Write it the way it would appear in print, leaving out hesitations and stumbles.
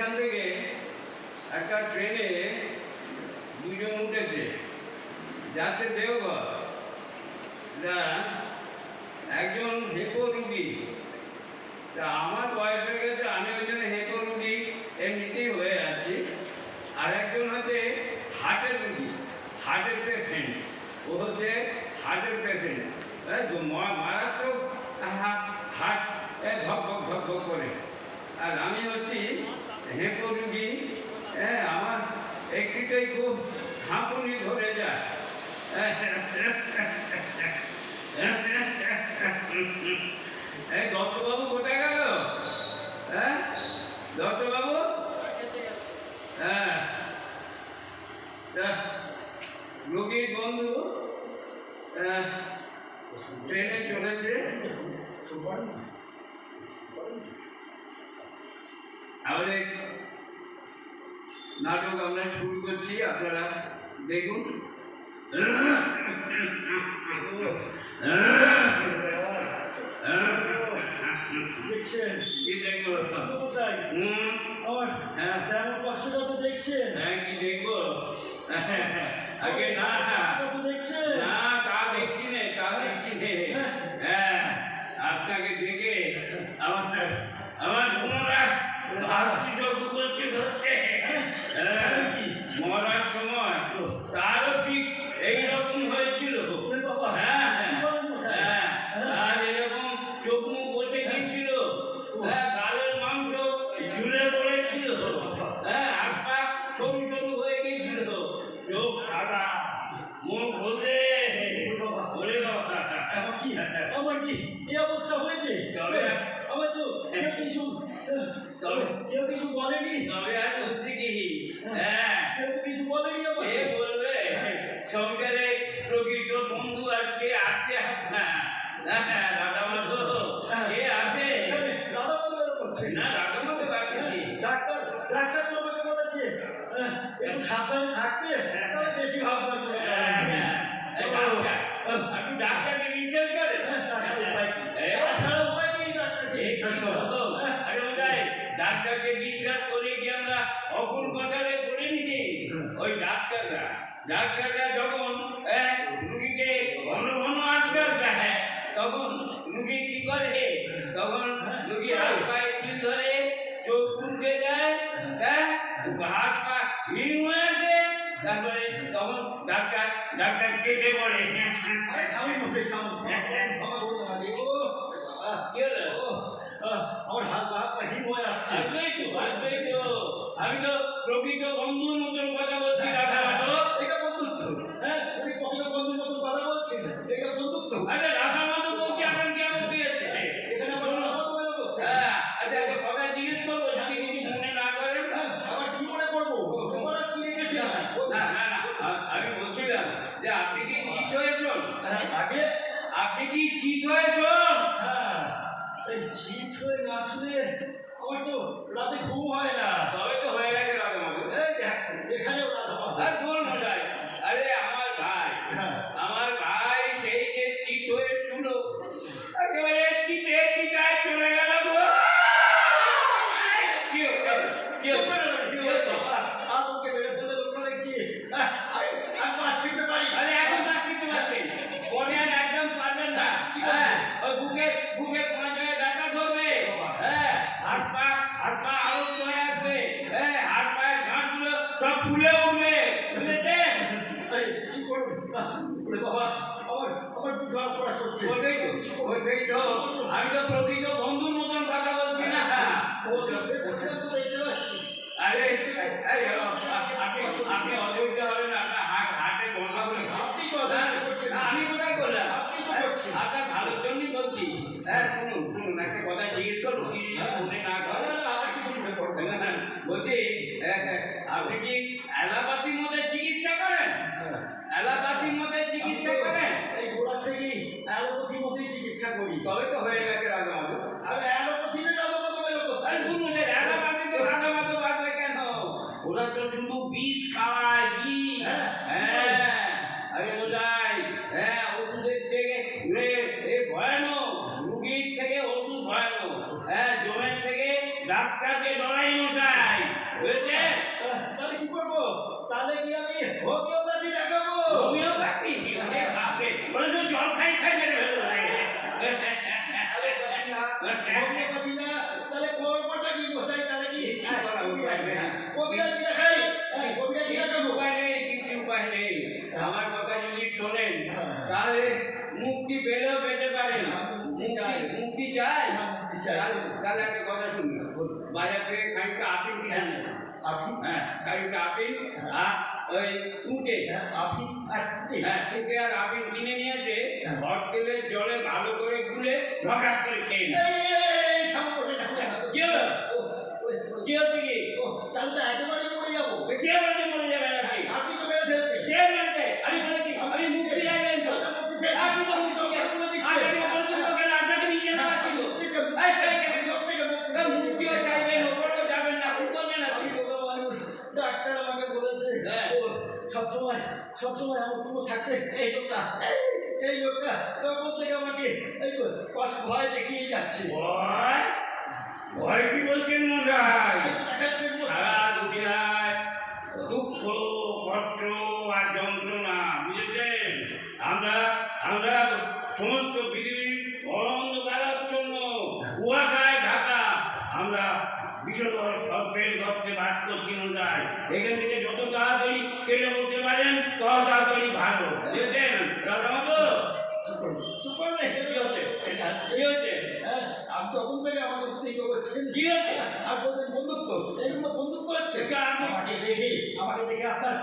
এখান থেকে একটা ট্রেনে দুজন উঠেছে, যাচ্ছে দেওঘর। একজন হেপো রুগী, তা আমার বয়স হয়ে গেছে, আমি ওই জন্য হেপো রুগী এমনিতেই হয়ে আছি। আর একজন হচ্ছে হার্টের রুগী, হার্টের পেশেন্ট। ও হচ্ছে হার্টের পেশেন্ট, মারাত্মক হার্ট ধকধক ধকধক করে। আর আমি হচ্ছি হেপো রুগী। আমার একটিতেই খুব হাঁপুনি ধরে যায়। এই দত্তবাবু কোথায় গেল? হ্যাঁ দত্তবাবু, হ্যাঁ রোগীর বন্ধু ট্রেনে চলেছে। আমাদের নাটক আমরা শুরু করছি, আপনারা দেখুন। দেখছেন কি দেখবো? আমার তেমন কষ্টটা তো দেখছেন। হ্যাঁ কি দেখবো? আগে না দেখছেন না, তা দেখছি নে, তা দেখছি নে। হ্যাঁ আপনাকে দেখে আমার পুনরায় ভাবছি শব্দ করতে ধরছে। মরার সময় তারও ঠিক এইরকম হয়েছিল। হ্যাঁ হ্যাঁ, আর এরকম চোখ মুখ বসে গিয়েছিল, গালের মাংস ঝুলে পড়েছিল, হাত পা সরু সরু হয়ে গিয়েছিল, চোখ সাদা, মুখ হলে আমার কি এই অবস্থা হয়েছে? আমার তো কেউ কিছু বলেনি। তবে আর হচ্ছে কি, হ্যাঁ কেউ কিছু বলেনি। কে বলবে? সংসারে প্রকৃত বন্ধু আর কে আছে আপনার? রাধামাধব কে আছে? না রাধামাধব আসেনি। ডাক্তার তো আমাকে বলেছে একটু সাবধানে থাকতে, তবে বেশি ভাববার করে। আপনি ডাক্তারকে বিশ্বাস করেন? ডাক্তারকে বিশ্বাস করে কি আমরা অকুল কথারে বলে নিই? ওই ডাক্তাররা যখন রুগীকে ঘন ঘন আশ্বাস দেয়, তখন রুগী কি করে? তখন রুগী হাত পায়ে খিল ধরে, চোখ উঠে যায়, হাত পা হিম হয়ে আসে, তারপরে তখন ডাক্তার কেটে পড়ে। আরে থামুন মশাই, থামুন। কি হলো? আমার হাত পা হিম হয়ে আসছে। আমি তো প্রকৃত বন্ধুর মতন কথা বলছি। রাধামাধব এটা বন্ধুত্ব? হ্যাঁ, তুমি প্রকৃত বন্ধুর মতন কথা বলছেন, এটা বন্ধুত্ব? আরে রাধামাধব বলছি, আপনার কি আমার দিয়েছে? এখানে আমার রাধামাধব এলো কোথায়? আচ্ছা কথা জিজ্ঞেস করবো, যদি কিছু মনে না করেন। আবার কি মনে করবো? তোমার কি রেখেছে? না আমি বলছিলাম যে আপনি কি চিট হয়েছেন? আগে আপনি কি চিট হয়েছেন? হ্যাঁ, এই চিট হয়ে না শুনে আমার তো রাতে ঘুম হয় না। তবে তো হয়ে গেছে রাধামাধব। এই দেখ, এখানেও রাধামাধব। আর বল মশাই, আরে আমার ভাই সেই যে চিট হয়ে শুনো, একেবারে চিটায় চলে গেল গো। কি আমাকে মেরে ফেলে লোক দেখছি। আমি পাশ ফিরতে পারি। আরে এখন না কিছু পারছেন, পরে আর একদম পারবেন না। ওই বুকের পাঁচ জায়গায় ব্যথা ধরবে, হাত পা আরো হয়ে আসবে, হাত পায়ের গাঁটগুলো সব ফুলে উঠবে, বুঝেছেন? কি করবো? বাবা, আমার বুক ধড়াস করছে। ওইটাই তো আমি তো প্রকৃত বন্ধুর মতন কথা বলছি না। দেখতে পাচ্ছি। আরে আপনি অযোগ্য হবেন, আপনার হাটে বন্ধ করে। আপনি কোথায় করছেন? আমি কোথায় করলাম? আপনি তো করছেন। আপনার ভালোর জন্যই বলছি। শুনুন একটা কথা জিজ্ঞেস করবো, কি মনে না করেন? আর কিছু মনে করবো না। বলছি আপনি কি অ্যালোপ্যাথির মধ্যে চিকিৎসা করেন? অ্যালোপ্যাথির মধ্যে চিকিৎসা করেন? এই গোড়া থেকে অ্যালোপ্যাথির মধ্যেই চিকিৎসা করি। তবে তো হয়ে গেছে রাধামাধব। আর অ্যালোপ্যাথিতে রাধামাধব এলো কোথায়? আরে বলুন যে অ্যালোপ্যাথিতে রাধামাধব আসবে কেন? ওরা তো শুধু বিষ খাওয়ায়, বিষ। আরে ওটাই, ওষুধের থেকে ভয়ানক, রুগীর থেকে ওষুধ ভয়ানক, জমের থেকে ডাক্তারকে ডরাই মশাই বুঝেছে? তাহলে কি করবো? তাহলে কি আমি হোমিওপ্যাথি দেখাবো? হোমিওপ্যাথি ওরে বাপরে, ওরা তো জল খাই খাই মেরে ফেলবে। হোমিওপ্যাথি না, তাহলে করবোটা কি মশাই? তাহলে কি উপায় নেই। কবিরাজি দেখাই? কবিরাজি দেখাবো? উপায় নেই, কিছু উপায় নেই। আমার কথা যদি শোনেন তাহলে মুক্তি পেলেও পেতে পারেন। মুক্তি চাই? মুক্তি চাই। তাহলে একটা কথা শুনুন, বাজার থেকে খানিকটা আপেল কিনে আনেন। হ্যাঁ, খানিকটা আপেল আর ওই তুঁতে আপনি হ্যাঁ তুঁতে আর আপেল কিনে নিয়ে এসে ঘর তেলের জলে ভালো করে গুলে ঢকাস করে খেয়ে নিন। কি হলো? কি হচ্ছে কি? তাহলে তো একেবারেই মরে যাবো। কে বলেছে মরে যাবে নাকি? আপনি তো মেরে ফেলছেন। কে বলেছে? আমি বলেছি আমি মুক্তি চাইলেন তো। আপনি তো মুক্তি চাইলেন। আপনাকে নিয়ে যেতে পারছিল। মুক্তিও চাইবেন, ওপরেও যাবেন না, কি করবেন আপনি? ডাক্তার আমাকে বলেছে হ্যাঁ। ও সবসময় আমার পুরো থাকতে এই লোকটা তখন থেকে আমাকে এই তো কষ্ট ভয় দেখিয়ে যাচ্ছে। ভয়? ভয় কি বলছেন মশাই? দেখাচ্ছে সারা দুনিয়ায় দুঃখ, কষ্ট আর যন্ত্রণা, বুঝেছেন? আমরা সমস্ত পৃথিবীর অন্ধকারাচ্ছন্ন কুয়াশায় ঢাকা আমরা বিষধর সর্পের গর্তে বাস করছি মশাই। এখান থেকে যত তাড়াতাড়ি কেটে উঠতে পারেন তত তাড়াতাড়ি ভালো, বুঝেছেন? দাদা মতো কি হচ্ছে? আমি তখন থেকে আমাকে উত্তেজিত করছেন। কি হচ্ছে? আর বলছেন বন্ধুত্ব, এইগুলো বন্ধুত্ব হচ্ছে। এটা আপনি- আমাকে দেখে আপনার